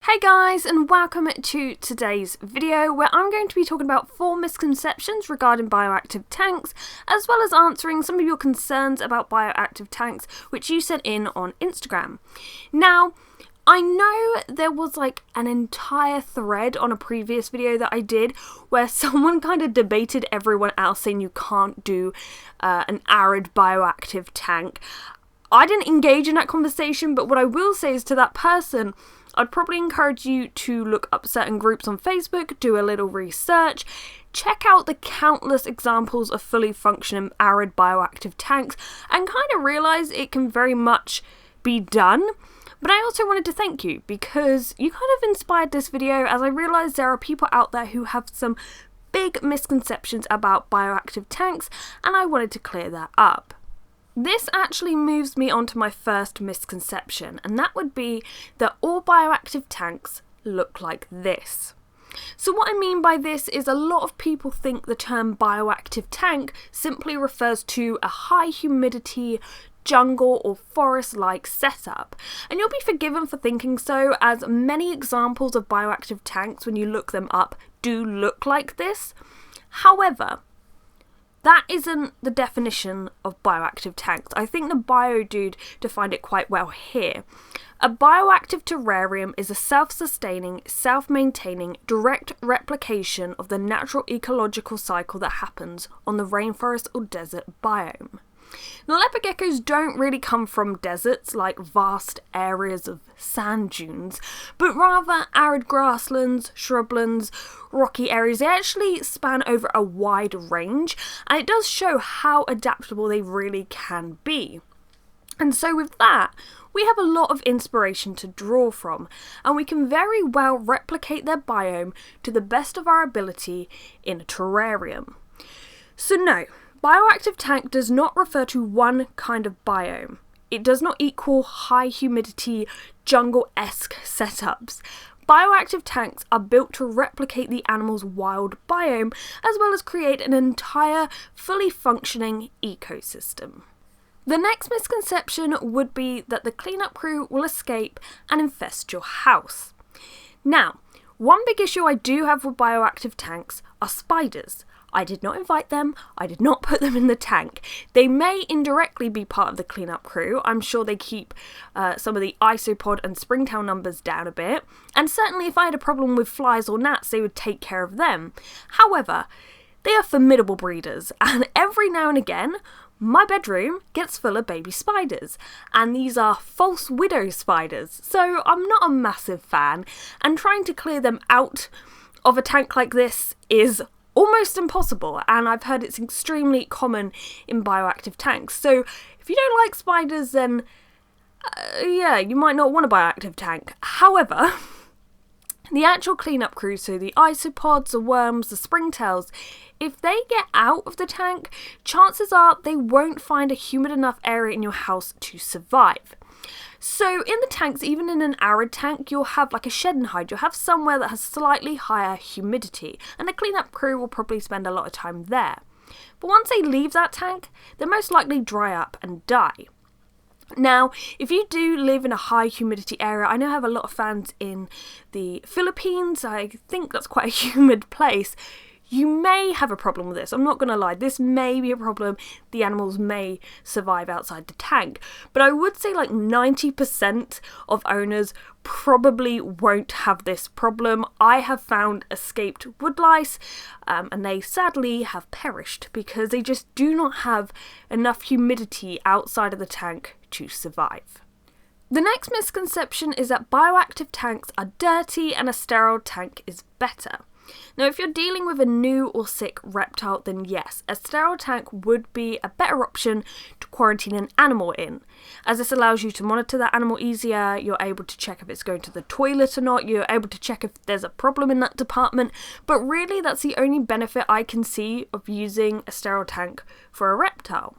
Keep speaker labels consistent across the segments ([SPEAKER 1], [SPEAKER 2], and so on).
[SPEAKER 1] Hey guys, and welcome to today's video where I'm going to be talking about 4 misconceptions regarding bioactive tanks, as well as answering some of your concerns about bioactive tanks which you sent in on Instagram. Now, I know there was like an entire thread on a previous video that I did where someone kind of debated everyone else saying you can't do an arid bioactive tank. I didn't engage in that conversation, but what I will say is to that person, I'd probably encourage you to look up certain groups on Facebook, do a little research, check out the countless examples of fully functioning arid bioactive tanks, and kind of realise it can very much be done. But I also wanted to thank you because you kind of inspired this video, as I realised there are people out there who have some big misconceptions about bioactive tanks, and I wanted to clear that up. This actually moves me on to my first misconception, and that would be that all bioactive tanks look like this. So what I mean by this is a lot of people think the term bioactive tank simply refers to a high humidity jungle or forest-like setup, and you'll be forgiven for thinking so, as many examples of bioactive tanks, when you look them up, do look like this. However, that isn't the definition of bioactive tanks. I think the bio dude defined it quite well here. A bioactive terrarium is a self-sustaining, self-maintaining, direct replication of the natural ecological cycle that happens on the rainforest or desert biome. Now, leopard geckos don't really come from deserts like vast areas of sand dunes, but rather arid grasslands, shrublands, rocky areas. They actually span over a wide range, and it does show how adaptable they really can be. And so with that, we have a lot of inspiration to draw from, and we can very well replicate their biome to the best of our ability in a terrarium. So no, bioactive tank does not refer to one kind of biome. It does not equal high humidity, jungle-esque setups. Bioactive tanks are built to replicate the animal's wild biome, as well as create an entire, fully functioning ecosystem. The next misconception would be that the cleanup crew will escape and infest your house. Now, one big issue I do have with bioactive tanks are spiders. I did not invite them, I did not put them in the tank. They may indirectly be part of the cleanup crew. I'm sure they keep some of the isopod and springtail numbers down a bit, and certainly if I had a problem with flies or gnats, they would take care of them. However, they are formidable breeders, and every now and again, my bedroom gets full of baby spiders, and these are false widow spiders, so I'm not a massive fan, and trying to clear them out of a tank like this is almost impossible, and I've heard it's extremely common in bioactive tanks. So if you don't like spiders, then yeah, you might not want a bioactive tank. However, the actual cleanup crew, so the isopods, the worms, the springtails, if they get out of the tank, chances are they won't find a humid enough area in your house to survive. So in the tanks, even in an arid tank, you'll have like a shed and hide. You'll have somewhere that has slightly higher humidity, and the cleanup crew will probably spend a lot of time there. But once they leave that tank, they'll most likely dry up and die. Now, if you do live in a high humidity area, I know I have a lot of fans in the Philippines. I think that's quite a humid place. You may have a problem with this. I'm not going to lie, this may be a problem. The animals may survive outside the tank. But I would say like 90% of owners probably won't have this problem. I have found escaped woodlice, and they sadly have perished because they just do not have enough humidity outside of the tank to survive. The next misconception is that bioactive tanks are dirty and a sterile tank is better. Now, if you're dealing with a new or sick reptile, then yes, a sterile tank would be a better option to quarantine an animal in, as this allows you to monitor that animal easier. You're able to check if it's going to the toilet or not, you're able to check if there's a problem in that department, but really that's the only benefit I can see of using a sterile tank for a reptile.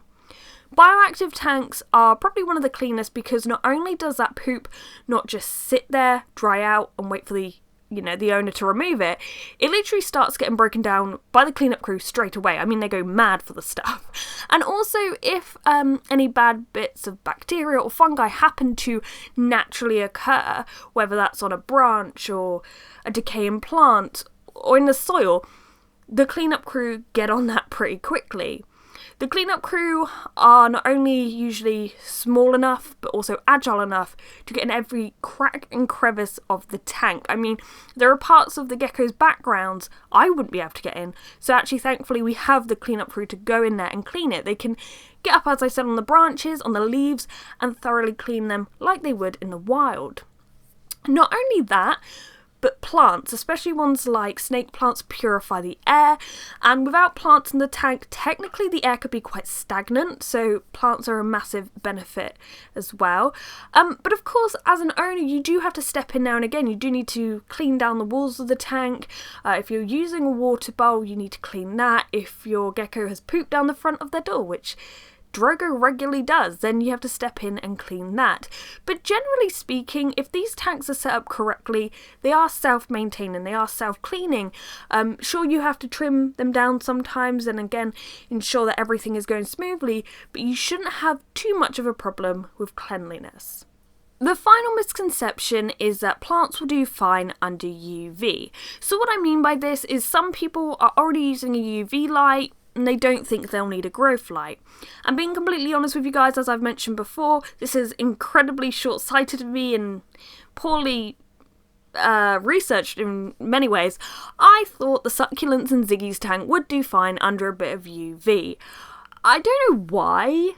[SPEAKER 1] Bioactive tanks are probably one of the cleanest because not only does that poop not just sit there, dry out and wait for the the owner to remove it, it literally starts getting broken down by the cleanup crew straight away. I mean, they go mad for the stuff. And also, if any bad bits of bacteria or fungi happen to naturally occur, whether that's on a branch or a decaying plant or in the soil, the cleanup crew get on that pretty quickly. The cleanup crew are not only usually small enough, but also agile enough to get in every crack and crevice of the tank. I mean, there are parts of the gecko's backgrounds I wouldn't be able to get in. So actually, thankfully, we have the cleanup crew to go in there and clean it. They can get up, as I said, on the branches, on the leaves, and thoroughly clean them like they would in the wild. Not only that, but plants, especially ones like snake plants, purify the air, and without plants in the tank, technically the air could be quite stagnant, so plants are a massive benefit as well. But of course, as an owner, you do have to step in now and again. You do need to clean down the walls of the tank. If you're using a water bowl, you need to clean that. If your gecko has pooped down the front of their door, which Drogo regularly does, then you have to step in and clean that. But generally speaking, if these tanks are set up correctly, they are self-maintaining, they are self-cleaning. Sure, you have to trim them down sometimes and again ensure that everything is going smoothly, but you shouldn't have too much of a problem with cleanliness. The final misconception is that plants will do fine under UV. So what I mean by this is some people are already using a UV light and they don't think they'll need a growth light. And being completely honest with you guys, as I've mentioned before, this is incredibly short-sighted of me and poorly researched in many ways. I thought the succulents in Ziggy's tank would do fine under a bit of UV. I don't know why.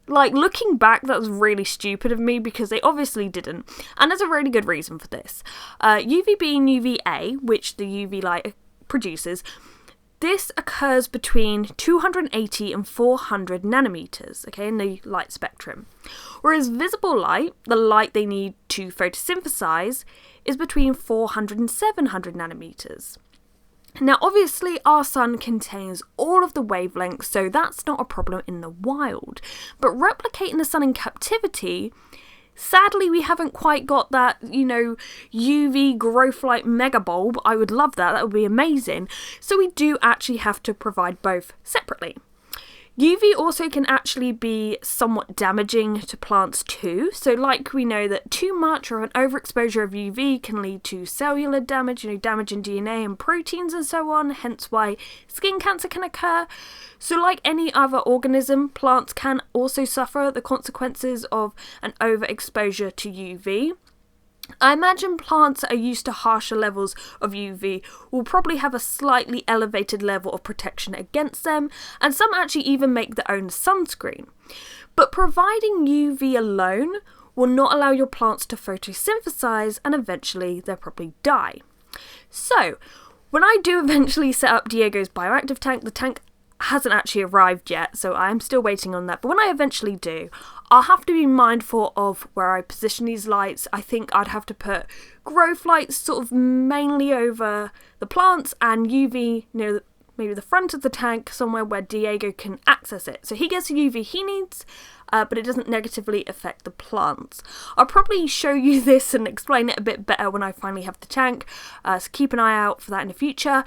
[SPEAKER 1] Like, looking back, that was really stupid of me because they obviously didn't. And there's a really good reason for this. UVB and UVA, which the UV light produces, this occurs between 280 and 400 nanometers, okay, in the light spectrum. Whereas visible light, the light they need to photosynthesize, is between 400 and 700 nanometers. Now, obviously, our sun contains all of the wavelengths, so that's not a problem in the wild. But replicating the sun in captivity, sadly, we haven't quite got that, UV growth light mega bulb. I would love that. That would be amazing. So we do actually have to provide both separately. UV also can actually be somewhat damaging to plants too. So like we know that too much or an overexposure of UV can lead to cellular damage, damaging DNA and proteins and so on, hence why skin cancer can occur. So like any other organism, plants can also suffer the consequences of an overexposure to UV. I imagine plants that are used to harsher levels of UV will probably have a slightly elevated level of protection against them, and some actually even make their own sunscreen. But providing UV alone will not allow your plants to photosynthesize, and eventually they'll probably die. So, when I do eventually set up Diego's bioactive tank, the tank hasn't actually arrived yet, so I'm still waiting on that. But when I eventually do, I'll have to be mindful of where I position these lights. I think I'd have to put growth lights sort of mainly over the plants and UV near maybe the front of the tank, somewhere where Diego can access it. So he gets the UV he needs, but it doesn't negatively affect the plants. I'll probably show you this and explain it a bit better when I finally have the tank, so keep an eye out for that in the future.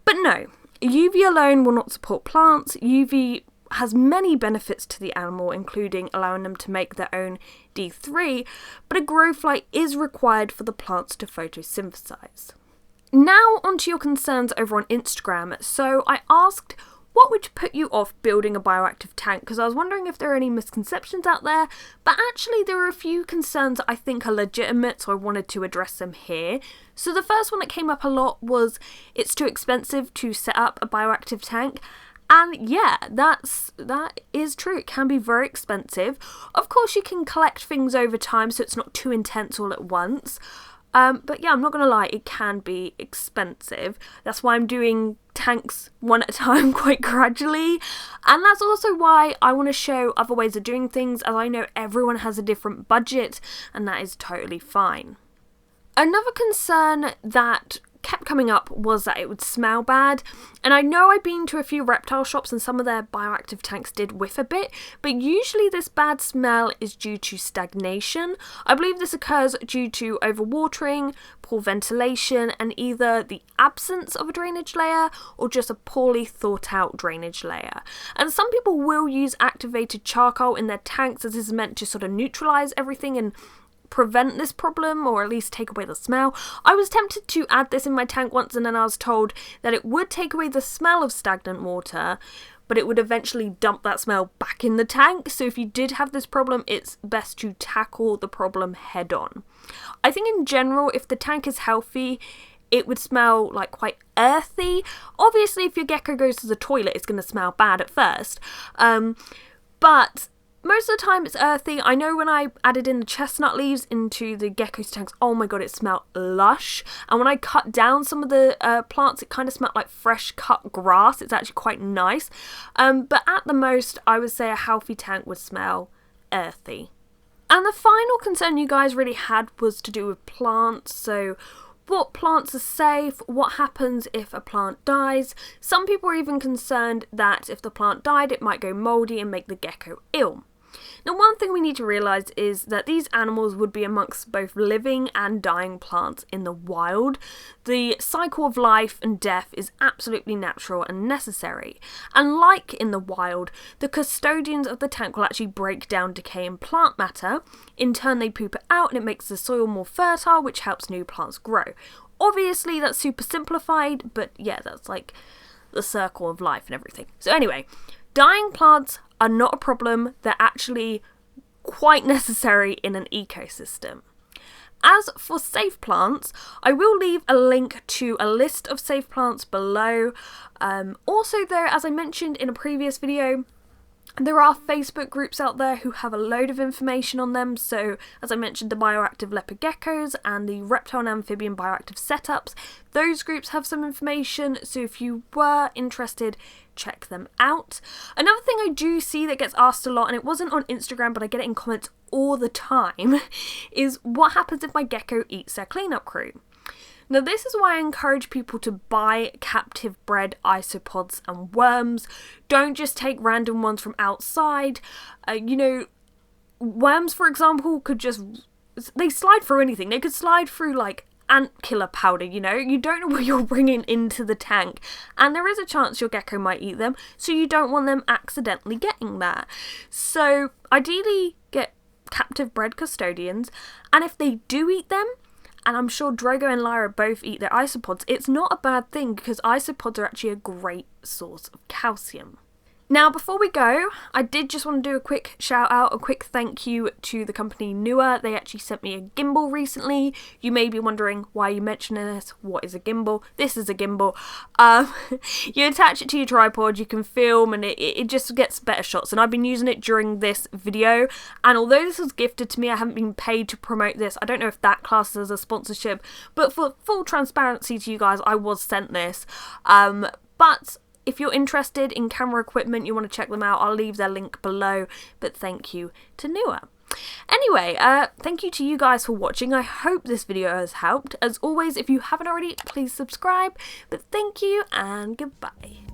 [SPEAKER 1] But no, UV alone will not support plants. UV has many benefits to the animal, including allowing them to make their own D3, but a growth light is required for the plants to photosynthesize. Now onto your concerns over on Instagram. So I asked, what would put you off building a bioactive tank? Because I was wondering if there are any misconceptions out there, but actually there are a few concerns that I think are legitimate, so I wanted to address them here. So the first one that came up a lot was it's too expensive to set up a bioactive tank. And yeah, that is true. It can be very expensive. Of course, you can collect things over time, so it's not too intense all at once. But yeah, I'm not going to lie, it can be expensive. That's why I'm doing tanks one at a time quite gradually. And that's also why I want to show other ways of doing things, as I know everyone has a different budget, and that is totally fine. Another concern that kept coming up was that it would smell bad, and I know I've been to a few reptile shops and some of their bioactive tanks did whiff a bit, but usually this bad smell is due to stagnation. I believe this occurs due to overwatering, poor ventilation, and either the absence of a drainage layer or just a poorly thought out drainage layer. And some people will use activated charcoal in their tanks, as this is meant to sort of neutralize everything and prevent this problem, or at least take away the smell. I was tempted to add this in my tank once, and then I was told that it would take away the smell of stagnant water, but it would eventually dump that smell back in the tank. So if you did have this problem, it's best to tackle the problem head on. I think in general, if the tank is healthy, it would smell like quite earthy. Obviously, if your gecko goes to the toilet, it's going to smell bad at first. But most of the time it's earthy. I know when I added in the chestnut leaves into the gecko's tanks, oh my god, it smelled lush. And when I cut down some of the plants, it kind of smelled like fresh cut grass. It's actually quite nice. But at the most, I would say a healthy tank would smell earthy. And the final concern you guys really had was to do with plants. So what plants are safe, what happens if a plant dies. Some people are even concerned that if the plant died, it might go mouldy and make the gecko ill. Now, one thing we need to realise is that these animals would be amongst both living and dying plants in the wild. The cycle of life and death is absolutely natural and necessary. And like in the wild, the custodians of the tank will actually break down decaying plant matter. In turn, they poop it out and it makes the soil more fertile, which helps new plants grow. Obviously, that's super simplified, but yeah, that's like the circle of life and everything. So anyway, dying plants are not a problem. They're actually quite necessary in an ecosystem. As for safe plants, I will leave a link to a list of safe plants below. Also though, as I mentioned in a previous video, there are Facebook groups out there who have a load of information on them. So, as I mentioned, the Bioactive Leopard geckos and the Reptile and Amphibian bioactive setups, those groups have some information. So if you were interested, check them out. Another thing I do see that gets asked a lot, and it wasn't on Instagram, but I get it in comments all the time, is what happens if my gecko eats their cleanup crew? Now, this is why I encourage people to buy captive bred isopods and worms. Don't just take random ones from outside. Worms, for example, they slide through anything. They could slide through like ant killer powder, you don't know what you're bringing into the tank, and there is a chance your gecko might eat them, so you don't want them accidentally getting that. So ideally get captive bred custodians, and if they do eat them, and I'm sure Drogo and Lyra both eat their isopods, it's not a bad thing because isopods are actually a great source of calcium. Now, before we go, I did just want to do a quick shout out, a quick thank you to the company Newer. They actually sent me a gimbal recently. You may be wondering why you mentioning this. What is a gimbal? This is a gimbal. You attach it to your tripod, you can film, and it just gets better shots. And I've been using it during this video. And although this was gifted to me, I haven't been paid to promote this. I don't know if that classes as a sponsorship, but for full transparency to you guys, I was sent this. But if you're interested in camera equipment, you want to check them out, I'll leave their link below. But thank you to Newer. Anyway, thank you to you guys for watching. I hope this video has helped. As always, if you haven't already, please subscribe. But thank you and goodbye.